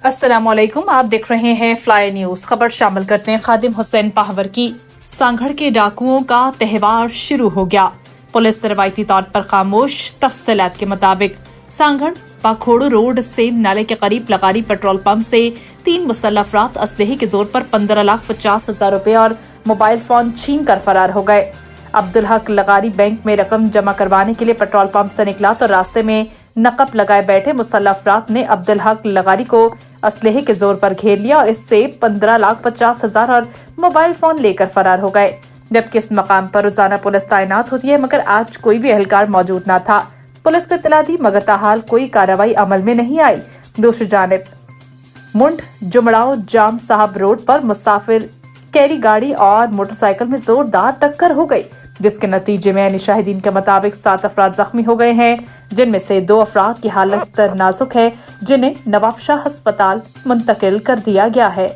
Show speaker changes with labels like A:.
A: अस्सलामुअलैकुम, आप देख रहे हैं फ्लाई न्यूज। खबर शामिल करते हैं खादिम हुसैन पाहवर की। सांगड़ के डाकुओं का तहवार शुरू हो गया, पुलिस रवायती तौर पर खामोश। तफसीलात के मुताबिक सांगड़ पाखोड़ू रोड सेम नाले के करीब लगारी पेट्रोल पंप से 3 मुसल्लह अफराद असलहे के जोर पर 15,50,000 रुपए और मोबाइल फोन छीन कर फरार हो गए। अब्दुल हक लगारी बैंक में रकम जमा करवाने के लिए पेट्रोल पंप से निकला तो रास्ते में नकब लगाए बैठे मुसल्लह अफराद ने अब्दुल हक लगारी को असलहे के जोर पर घेर लिया और इससे 15,50,000 और मोबाइल फोन लेकर फरार हो गए। जबकि इस मकाम पर रोजाना पुलिस तैनात होती है, मगर आज कोई भी एहलकार मौजूद न था। पुलिस को इत्तला दी, मगर ताहाल कोई कार्रवाई अमल में नहीं आई। दूसरी जानिब मुंड जुमड़ाओ जाम साहब रोड पर मुसाफिर कैरी गाड़ी और मोटरसाइकिल में जोरदार टक्कर हो गई, जिसके नतीजे में शाहिदीन के मुताबिक 7 अफराद जख्मी हो गए हैं, जिनमें से 2 अफराद की हालत नाजुक है, जिन्हें नवाबशाह अस्पताल मुंतकिल कर दिया गया है।